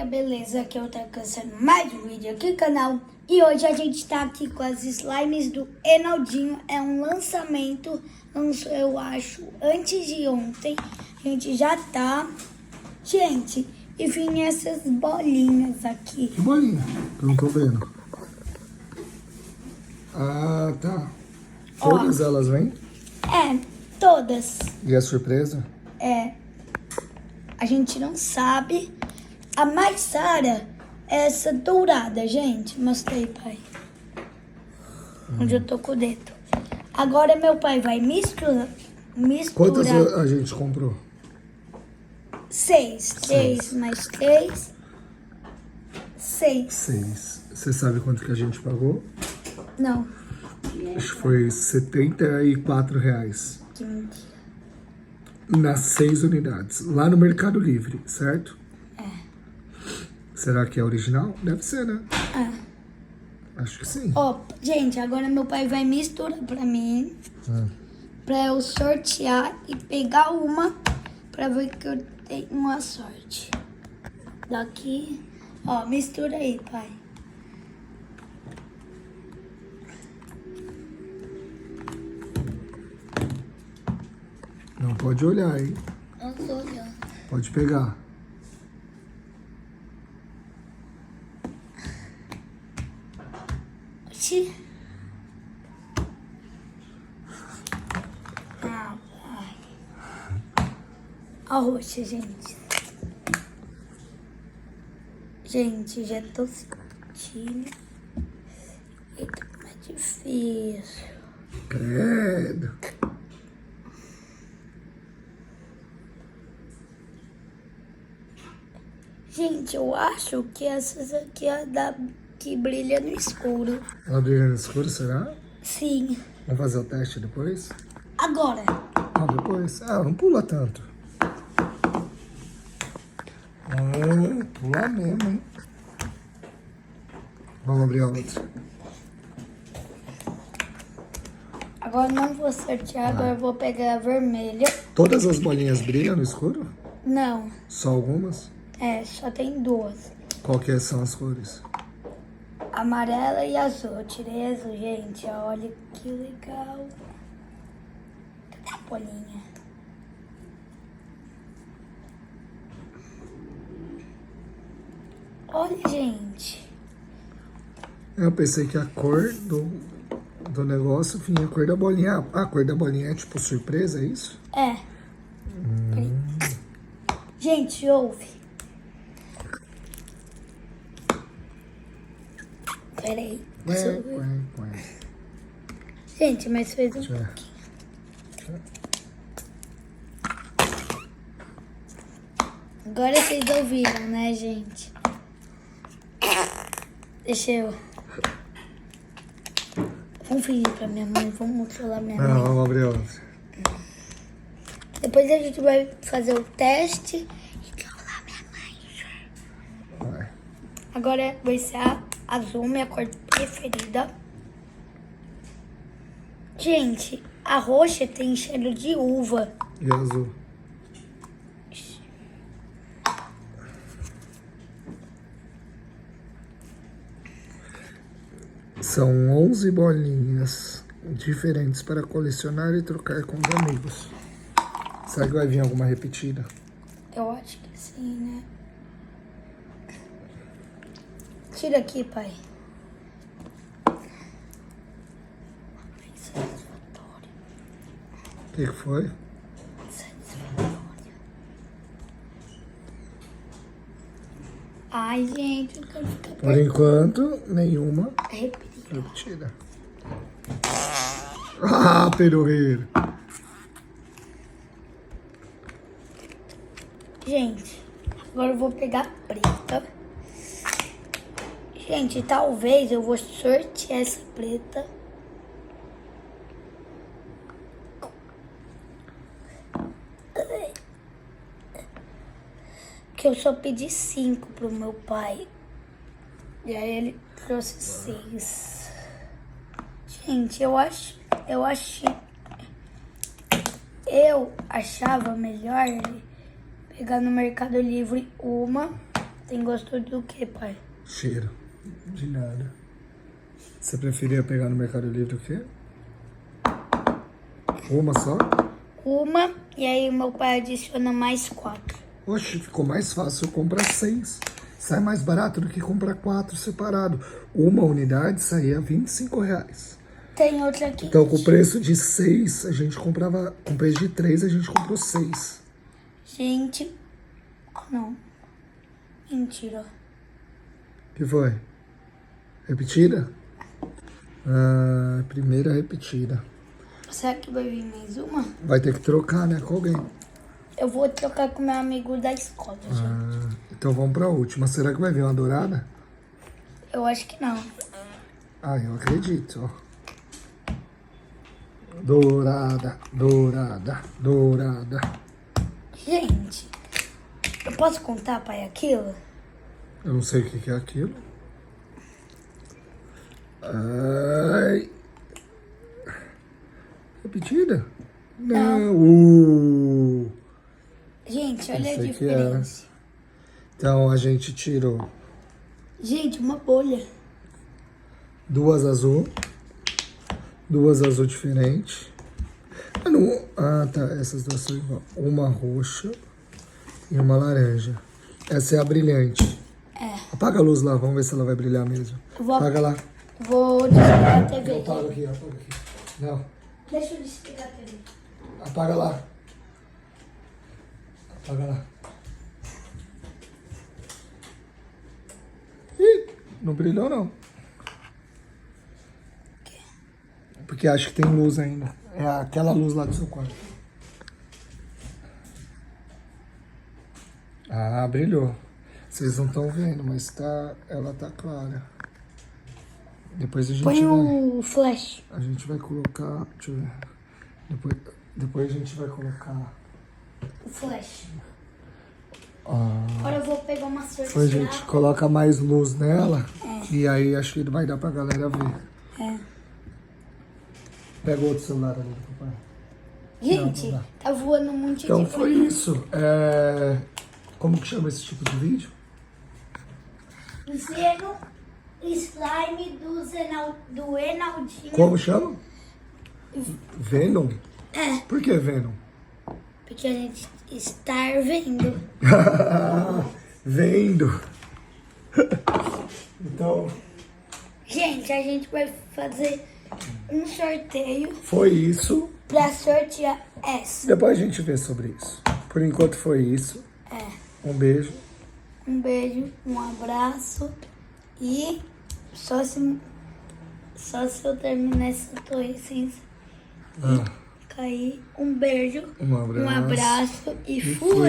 Beleza, aqui eu tô alcançando mais um vídeo aqui no canal. E hoje a gente tá aqui com as slimes do Enaldinho. É um lançamento, lançou eu acho antes de ontem. A gente já tá. Gente, e vinha essas bolinhas aqui. Que bolinha? Eu não tô vendo. Ah, tá. Todas elas vêm? É, todas. E a surpresa? É, a gente não sabe. A mais rara é essa dourada, gente. Mostrei, pai. Onde eu tô com o dedo. Agora meu pai vai misturar. Quantas a gente comprou? 6. 3 mais 3. 6. 6. Você sabe quanto que a gente pagou? Não. Acho que foi R$74. Que mentira. Nas 6 unidades. Lá no Mercado Livre, certo? É. Será que é original? Deve ser, né? É. Acho que sim. Ó, gente, agora meu pai vai misturar pra mim. Pra eu sortear e pegar uma. Pra ver que eu tenho uma sorte. Daqui. Ó, mistura aí, pai. Não pode olhar, hein? Não tô olhando. Pode pegar. Oxi. Ah, pai. A roxa, gente. Gente, já tô sentindo. Eita, como é difícil. Credo. Gente, eu acho que essas aqui é da que brilha no escuro. Ela brilha no escuro, será? Sim. Vamos fazer o teste depois? Agora. Não, depois. Ah, não pula tanto. Pula mesmo, hein? Vamos abrir a outra. Agora não vou sortear, agora eu vou pegar a vermelha. Todas as bolinhas brilham no escuro? Não, Só algumas? é, só tem duas. Qual que são as cores? Amarela e azul. Eu tirei azul, gente. Olha que legal. Cadê a bolinha? Olha, gente. Eu pensei que a cor do negócio vinha a cor da bolinha. Ah, a cor da bolinha é tipo surpresa, é isso? É. Gente, ouve. Peraí. Gente, mas fez um... Já. Agora vocês ouviram, né, gente? Deixa eu... Vamos fingir pra minha mãe, vamos controlar minha Não, mãe. vamos abrir a outra. Depois a gente vai fazer o teste e controlar minha mãe. Vai. Agora vai ser a azul, minha cor preferida. Gente, a roxa tem cheiro de uva. E azul? São 11 bolinhas diferentes para colecionar e trocar com os amigos. Será que vai vir alguma repetida? Eu acho que sim, né? Tira aqui, pai. Satisfatório. O que foi? Satisfatório. Ai, gente, eu quero ficar Por enquanto, nenhuma repetida. repetida. Ah, perueiro! Gente, agora eu vou pegar a preta. Gente, talvez eu vou sortear essa preta. Que eu só pedi 5 pro meu pai. E aí ele trouxe 6. Gente, eu achava melhor pegar no Mercado Livre uma, Tem gosto do que, pai? Cheiro. De nada. Você preferia pegar no Mercado Livre o quê? Uma só? Uma, e aí meu pai adiciona mais 4. Oxe, ficou mais fácil eu comprar 6. Sai mais barato do que comprar 4 separado. Uma unidade saía R$25. Tem outra aqui. Então, com o preço de 6, a gente comprava... Com o preço de 3, a gente comprou 6. Gente... Não. Mentira. O que foi? Repetida? Ah, primeira repetida. Será que vai vir mais uma? Vai ter que trocar, né, com alguém. Eu vou trocar com meu amigo da escola, gente. Ah, então vamos pra última. Será que vai vir uma dourada? Eu acho que não. Ah, eu acredito, ó. Dourada, dourada, dourada. Gente, eu posso contar, pai, aquilo? Eu não sei o que é aquilo. Ai. Repetida? Não. Gente, olha a Esse aqui é. diferença. Então a gente tirou Gente, uma bolha. 2 azul diferentes. Ah, tá. Essas duas são igual. Uma roxa e uma laranja. Essa é a brilhante. É. Apaga a luz lá, vamos ver se ela vai brilhar mesmo. Apaga lá. Vou desligar a TV. Apaga aqui. Não. Deixa eu desligar a TV. Apaga lá. Apaga lá. Ih, não brilhou não. Porque acho que tem luz ainda. É aquela luz lá do seu quarto. Ah, brilhou. Vocês não estão vendo, mas tá, ela tá clara. Depois a gente Põe vai... o flash. A gente vai colocar... Deixa eu ver. Depois a gente vai colocar... O flash. Ah, Agora eu vou pegar uma sorte. depois a gente coloca mais luz nela. E aí acho que vai dar pra galera ver. É. Pega o outro celular ali do papai. Gente, Não dá. tá voando muito Então de foi isso. Como que chama esse tipo de vídeo? Zeno slime do Enaldinho. Como chama? Venom? É, Por que Venom? porque a gente está vendo. Vendo. Então, Gente, a gente vai fazer um sorteio foi isso. pra sortear essa. Depois a gente vê sobre isso. Por enquanto foi isso. Um beijo. Um beijo, um abraço e só se eu terminar essa torre sem cair. Um beijo, Um abraço. um abraço e fui!